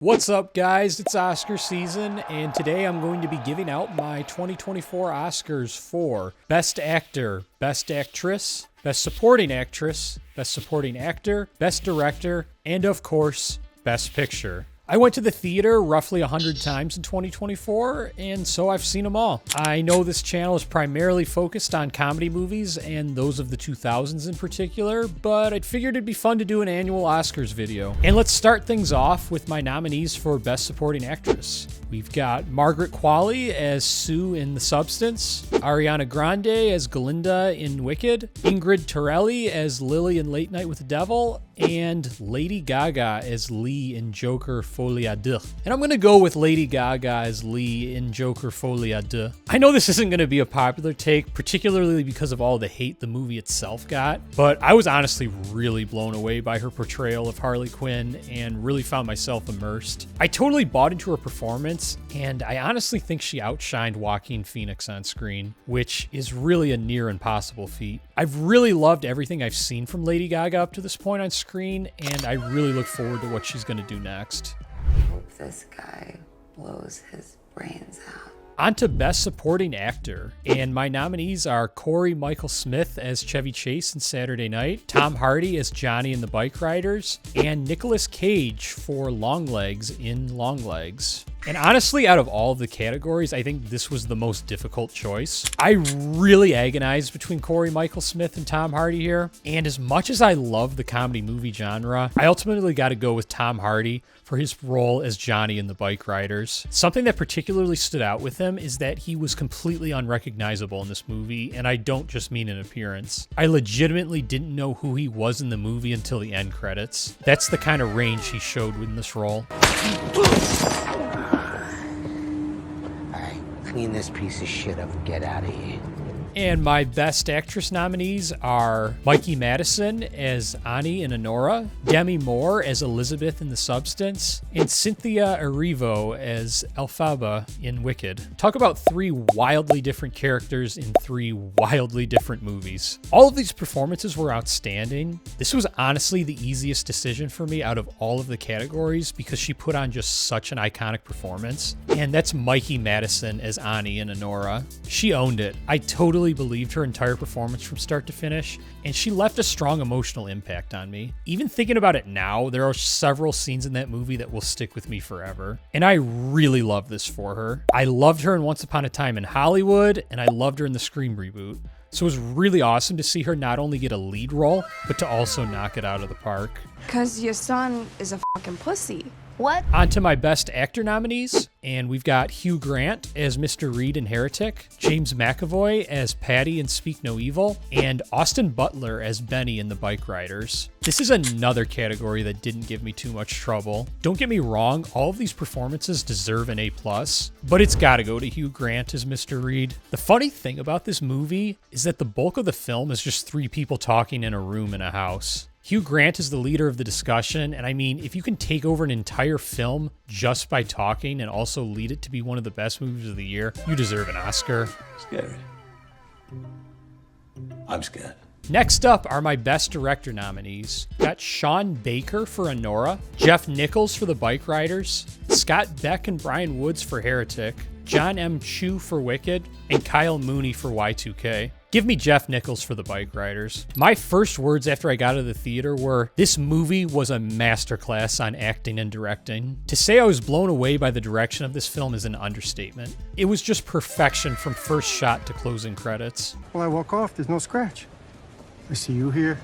What's up, guys? It's Oscar season, and today I'm going to be giving out my 2024 Oscars for Best Actor, Best Actress, Best Supporting Actress, Best Supporting Actor, Best Director, and of course, Best Picture. I went to the theater roughly 100 times in 2024, and so I've seen them all. I know this channel is primarily focused on comedy movies, and those of the 2000s in particular, but I figured it'd be fun to do an annual Oscars video. And let's start things off with my nominees for Best Supporting Actress. We've got Margaret Qualley as Sue in The Substance, Ariana Grande as Galinda in Wicked, Ingrid Torelli as Lily in Late Night with the Devil, and Lady Gaga as Lee in Joker Folie à Deux. And I'm going to go with Lady Gaga as Lee in Joker Folie à Deux. I know this isn't going to be a popular take, particularly because of all the hate the movie itself got, but I was honestly really blown away by her portrayal of Harley Quinn and really found myself immersed. I totally bought into her performance, and I honestly think she outshined Joaquin Phoenix on screen, which is really a near impossible feat. I've really loved everything I've seen from Lady Gaga up to this point on screen, and I really look forward to what she's going to do next. I hope this guy blows his brains out. On to Best Supporting Actor, and my nominees are Corey Michael Smith as Chevy Chase in Saturday Night, Tom Hardy as Johnny in the Bikeriders, and Nicolas Cage for Longlegs in Longlegs. And honestly, out of all of the categories, I think this was the most difficult choice. I really agonized between Corey Michael Smith and Tom Hardy here, and as much as I love the comedy movie genre, I ultimately got to go with Tom Hardy for his role as Johnny in the Bikeriders. Something that particularly stood out with him is that he was completely unrecognizable in this movie, and I don't just mean in appearance. I legitimately didn't know who he was in the movie until the end credits. That's the kind of range he showed in this role. Clean this piece of shit up and get out of here. And my Best Actress nominees are Mikey Madison as Ani in Anora, Demi Moore as Elizabeth in The Substance, and Cynthia Erivo as Elphaba in Wicked. Talk about three wildly different characters in three wildly different movies. All of these performances were outstanding. This was honestly the easiest decision for me out of all of the categories because she put on just such an iconic performance, and that's Mikey Madison as Ani in Anora. She owned it. I totally believed her entire performance from start to finish, and she left a strong emotional impact on me. Even thinking about it now, there are several scenes in that movie that will stick with me forever, and I really love this for her. I loved her in Once Upon a Time in Hollywood, and I loved her in the Scream reboot. So it was really awesome to see her not only get a lead role, but to also knock it out of the park. 'Cause your son is a fucking pussy. What? On to my Best Actor nominees, and we've got Hugh Grant as Mr. Reed in Heretic, James McAvoy as Patty in Speak No Evil, and Austin Butler as Benny in The Bikeriders. This is another category that didn't give me too much trouble. Don't get me wrong, all of these performances deserve an A+, but it's gotta go to Hugh Grant as Mr. Reed. The funny thing about this movie is that the bulk of the film is just three people talking in a room in a house. Hugh Grant is the leader of the discussion, and I mean, if you can take over an entire film just by talking and also lead it to be one of the best movies of the year, you deserve an Oscar. Scary. I'm scared. Next up are my Best Director nominees. Got Sean Baker for Anora, Jeff Nichols for The Bikeriders, Scott Beck and Brian Woods for Heretic, John M. Chu for Wicked, and Kyle Mooney for Y2K. Give me Jeff Nichols for The Bikeriders. My first words after I got out of the theater were, this movie was a masterclass on acting and directing. To say I was blown away by the direction of this film is an understatement. It was just perfection from first shot to closing credits. Well, I walk off, there's no scratch. I see you here.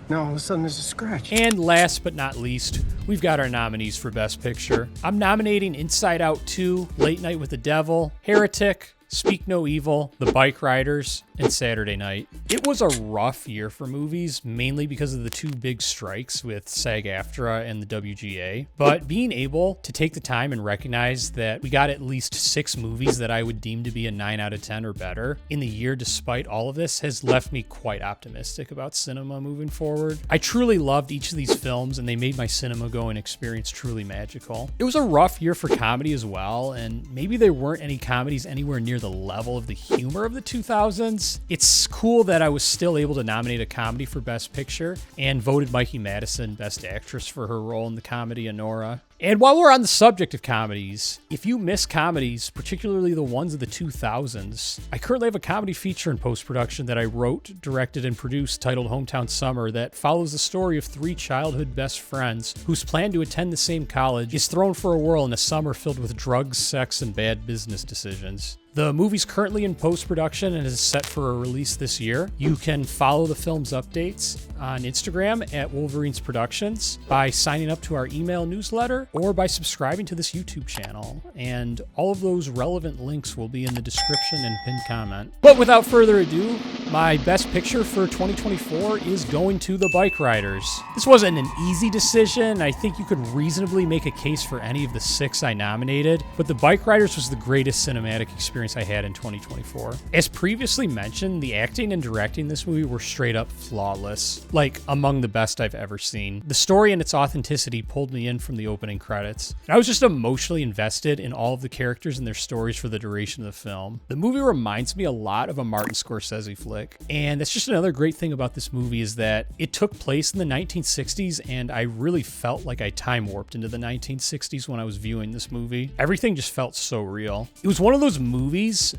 Now all of a sudden there's a scratch. And last but not least, we've got our nominees for Best Picture. I'm nominating Inside Out 2, Late Night with the Devil, Heretic, Speak No Evil, The Bikeriders, and Saturday Night. It was a rough year for movies, mainly because of the two big strikes with SAG-AFTRA and the WGA. But being able to take the time and recognize that we got at least 6 movies that I would deem to be a 9 out of 10 or better in the year despite all of this has left me quite optimistic about cinema moving forward. I truly loved each of these films, and they made my cinema-going experience truly magical. It was a rough year for comedy as well, and maybe there weren't any comedies anywhere near the level of the humor of the 2000s. It's cool that I was still able to nominate a comedy for Best Picture and voted Mikey Madison Best Actress for her role in the comedy Anora. And while we're on the subject of comedies, if you miss comedies, particularly the ones of the 2000s, I currently have a comedy feature in post-production that I wrote, directed, and produced titled Hometown Summer that follows the story of three childhood best friends whose plan to attend the same college is thrown for a whirl in a summer filled with drugs, sex, and bad business decisions. The movie's currently in post-production and is set for a release this year. You can follow the film's updates on Instagram at Wolverines Productions by signing up to our email newsletter or by subscribing to this YouTube channel. And all of those relevant links will be in the description and pinned comment. But without further ado, my best picture for 2024 is going to the Bikeriders. This wasn't an easy decision. I think you could reasonably make a case for any of the 6 I nominated, but the Bikeriders was the greatest cinematic experience I had in 2024. As previously mentioned, the acting and directing in this movie were straight up flawless, like among the best I've ever seen. The story and its authenticity pulled me in from the opening credits. And I was just emotionally invested in all of the characters and their stories for the duration of the film. The movie reminds me a lot of a Martin Scorsese flick, and that's just another great thing about this movie is that it took place in the 1960s, and I really felt like I time warped into the 1960s when I was viewing this movie. Everything just felt so real. It was one of those movies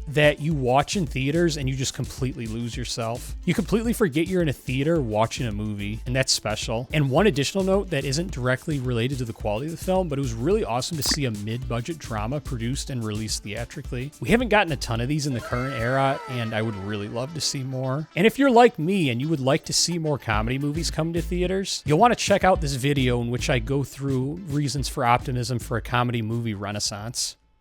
that you watch in theaters and you just completely lose yourself. You completely forget you're in a theater watching a movie, and that's special. And one additional note that isn't directly related to the quality of the film, but it was really awesome to see a mid-budget drama produced and released theatrically. We haven't gotten a ton of these in the current era, and I would really love to see more. And if you're like me and you would like to see more comedy movies come to theaters, you'll want to check out this video in which I go through reasons for optimism for a comedy movie renaissance.